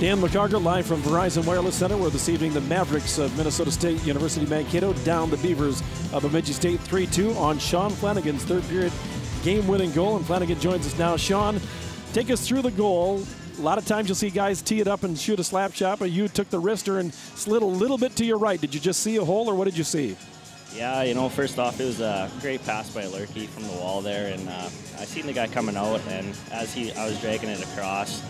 Dan McCarger live from Verizon Wireless Center, where this evening the Mavericks of Minnesota State University Mankato down the Beavers of Bemidji State 3-2 on Sean Flanagan's third period game-winning goal. And Flanagan joins us now. Sean, take us through the goal. A lot of times you'll see guys tee it up and shoot a slap shot, but you took the wrister and slid a little bit to your right. Did you just see a hole, or what did you see? Yeah, you know, first off, it was a great pass by Lurkey from the wall there, and I seen the guy coming out, and as I was dragging it across,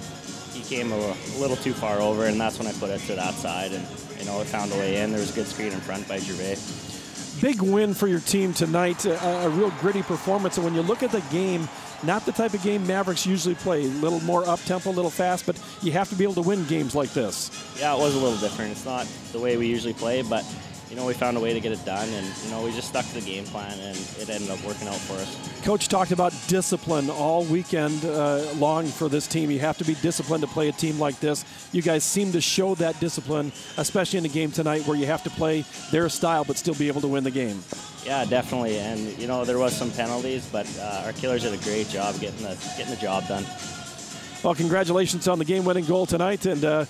he came a little too far over, and that's when I put it to that side, and, you know, it found a way in. There was a good screen in front by Gervais. Big win for your team tonight, a real gritty performance, and when you look at the game, not the type of game Mavericks usually play, a little more up-tempo, a little fast, but you have to be able to win games like this. Yeah, it was a little different. It's not the way we usually play, but you know, we found a way to get it done, and, you know, we just stuck to the game plan, and it ended up working out for us. Coach talked about discipline all weekend long for this team. You have to be disciplined to play a team like this. You guys seem to show that discipline, especially in the game tonight where you have to play their style but still be able to win the game. Yeah, definitely, and, you know, there was some penalties, but our killers did a great job getting the job done. Well, congratulations on the game-winning goal tonight, and a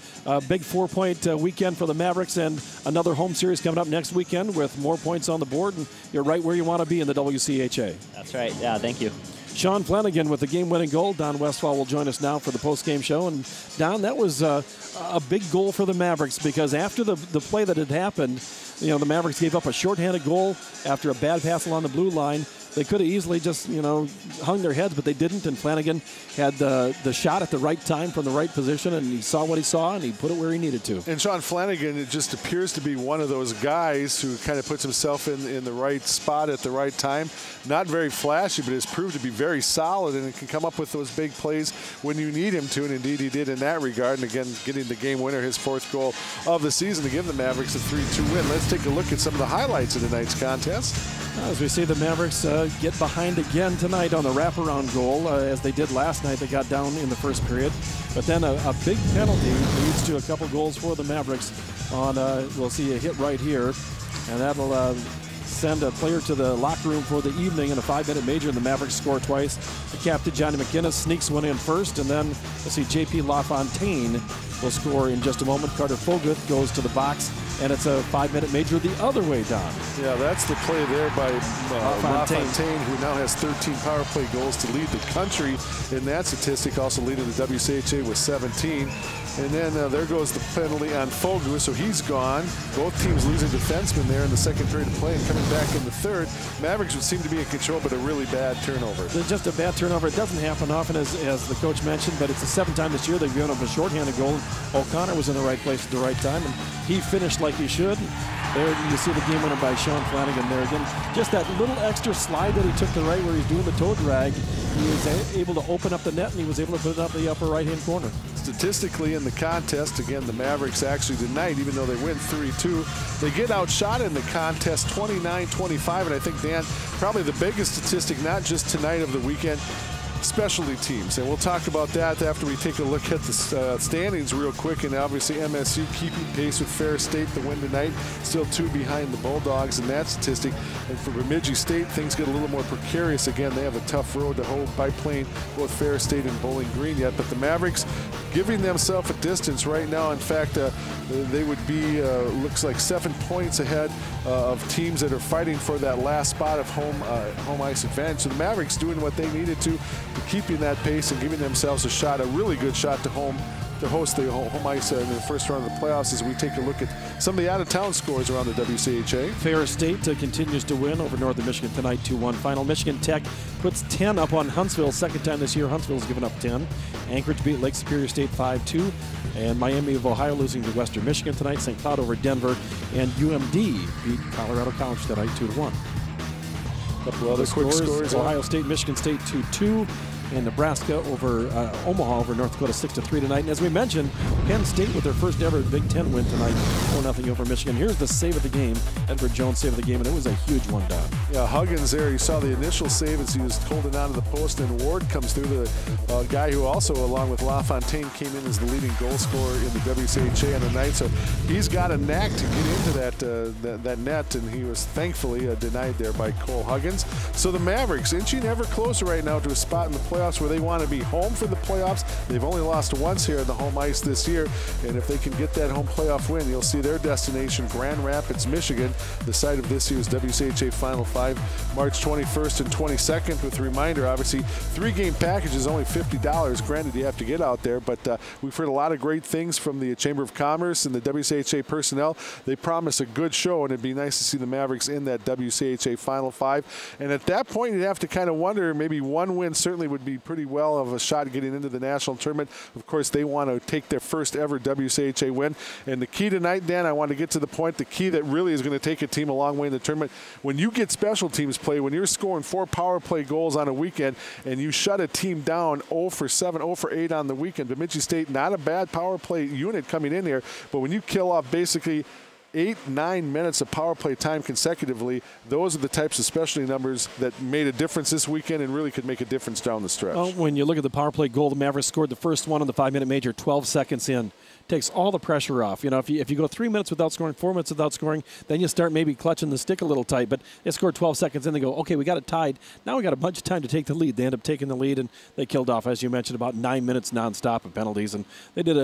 big 4-point weekend for the Mavericks, and another home series coming up next weekend with more points on the board, and you're right where you want to be in the WCHA. That's right. Yeah, thank you. Sean Flanagan with the game-winning goal. Don Westfall will join us now for the post-game show. And Don, that was a big goal for the Mavericks, because after the play that had happened, you know, the Mavericks gave up a shorthanded goal after a bad pass along the blue line. They could have easily just, you know, hung their heads, but they didn't, and Flanagan had the shot at the right time from the right position, and he saw what he saw, and he put it where he needed to. And Sean Flanagan, it just appears to be one of those guys who kind of puts himself in the right spot at the right time. Not very flashy, but has proved to be very solid, and can come up with those big plays when you need him to, and indeed he did in that regard. And again, getting the game winner, his 4th goal of the season to give the Mavericks a 3-2 win. Let's take a look at some of the highlights of tonight's contest. As we see the Mavericks get behind again tonight on the wraparound goal, as they did last night. They got down in the first period. But then a big penalty leads to a couple goals for the Mavericks. We'll see a hit right here, and that'll send a player to the locker room for the evening in a 5-minute major, and the Mavericks score twice. The captain, Johnny McInnes, sneaks one in first, and then we'll see J.P. LaFontaine will score in just a moment. Carter Foguth goes to the box, and it's a 5-minute major the other way, Don. Yeah, that's the play there by LaFontaine, who now has 13 power play goals to lead the country in that statistic, also leading the WCHA with 17. And then there goes the penalty on Foguth, so he's gone. Both teams losing defensemen there in the second period of play, and coming back in the third. Mavericks would seem to be in control, but a really bad turnover. It's just a bad turnover. It doesn't happen often, as the coach mentioned, but it's the 7th time this year they've given up a shorthanded goal. O'Connor was in the right place at the right time, and he finished like he should. There you see the game winner by Sean Flanagan there again. Just that little extra slide that he took to the right where he's doing the toe drag. He was able to open up the net, and he was able to put it up the upper right-hand corner. Statistically in the contest, again, the Mavericks actually tonight, even though they win 3-2, they get outshot in the contest 29-25, and I think, Dan, probably the biggest statistic, not just tonight of the weekend, specialty teams. And we'll talk about that after we take a look at the standings real quick. And obviously MSU keeping pace with Ferris State, the win tonight, still 2 behind the Bulldogs in that statistic. And for Bemidji State, things get a little more precarious. Again, they have a tough road to hold by playing both Ferris State and Bowling Green yet. But the Mavericks giving themselves a distance right now. In fact, they would be, looks like 7 points ahead of teams that are fighting for that last spot of home ice advantage. So the Mavericks doing what they needed to, keeping that pace and giving themselves a shot, a really good shot to host the home ice in the first round of the playoffs, as we take a look at some of the out-of-town scores around the WCHA. Ferris State continues to win over Northern Michigan tonight, 2-1 final. Michigan Tech puts 10 up on Huntsville, 2nd time this year. Huntsville's given up 10. Anchorage beat Lake Superior State 5-2. And Miami of Ohio losing to Western Michigan tonight. St. Cloud over Denver. And UMD beat Colorado College tonight 2-1. A couple other quick scores. Ohio State, Michigan State 2-2. And Nebraska over Omaha over North Dakota 6-3 tonight. And as we mentioned, Penn State with their first ever Big Ten win tonight, 4-0 over Michigan. Here's the save of the game, Edward Jones save of the game, and it was a huge one, Don. Yeah, Huggins there, you saw the initial save as he was holding on to the post, and Ward comes through, the guy who also, along with LaFontaine, came in as the leading goal scorer in the WCHA on the night. So he's got a knack to get into that net, and he was thankfully denied there by Cole Huggins. So the Mavericks inching ever closer right now to a spot in the playoffs. playoffs where they want to be home for the playoffs. They've only lost once here on the home ice this year, and if they can get that home playoff win, you'll see their destination, Grand Rapids, Michigan, the site of this year's WCHA Final Five, March 21st and 22nd. With a reminder, obviously, 3-game package is only $50. Granted, you have to get out there, but we've heard a lot of great things from the Chamber of Commerce and the WCHA personnel. They promise a good show, and it'd be nice to see the Mavericks in that WCHA Final Five. And at that point, you'd have to kind of wonder, maybe one win certainly would be pretty well of a shot getting into the national tournament. Of course, they want to take their first ever WCHA win. And the key tonight, Dan, I want to get to the point, the key that really is going to take a team a long way in the tournament, when you get special teams play, when you're scoring 4 power play goals on a weekend and you shut a team down 0 for 7, 0 for 8 on the weekend. Bemidji State, not a bad power play unit coming in here, but when you kill off basically 8-9 minutes of power play time consecutively, those are the types of specialty numbers that made a difference this weekend and really could make a difference down the stretch. Well, when you look at the power play goal, the Mavericks scored the first one on the 5-minute major 12 seconds in. Takes all the pressure off. You know, if you go 3 minutes without scoring, 4 minutes without scoring, then you start maybe clutching the stick a little tight. But they scored 12 seconds in. They go, okay, we got it tied. Now we got a bunch of time to take the lead. They end up taking the lead, and they killed off, as you mentioned, about 9 minutes nonstop of penalties. And they did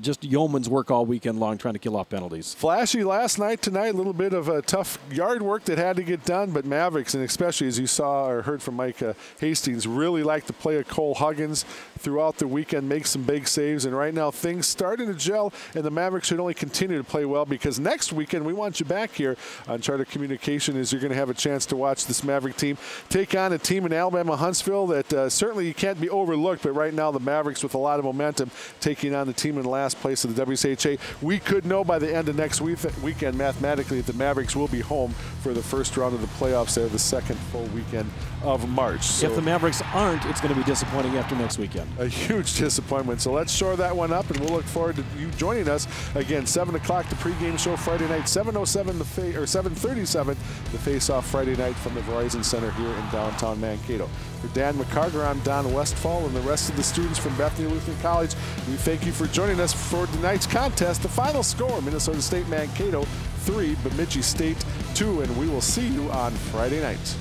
just yeoman's work all weekend long trying to kill off penalties. Flashy last night, tonight, a little bit of a tough yard work that had to get done. But Mavericks, and especially as you saw or heard from Mike Hastings, really like the play of Cole Huggins throughout the weekend, make some big saves. And right now things starting to gel, and the Mavericks should only continue to play well, because next weekend we want you back here on Charter Communication, as you're going to have a chance to watch this Maverick team take on a team in Alabama, Huntsville, that certainly you can't be overlooked. But right now the Mavericks with a lot of momentum taking on the team in last place of the WCHA. We could know by the end of next weekend mathematically that the Mavericks will be home for the first round of the playoffs there, the second full weekend of March. So if the Mavericks aren't, it's going to be disappointing after next weekend. A huge disappointment. So let's shore that one up, and we'll look forward to you joining us again. 7 o'clock, the pregame show Friday night. 7:07 or 7:37, the face-off Friday night from the Verizon Center here in downtown Mankato. For Dan McCarter, I'm Don Westfall, and the rest of the students from Bethany Lutheran College, we thank you for joining us for tonight's contest. The final score: Minnesota State Mankato 3, Bemidji State 2, and we will see you on Friday night.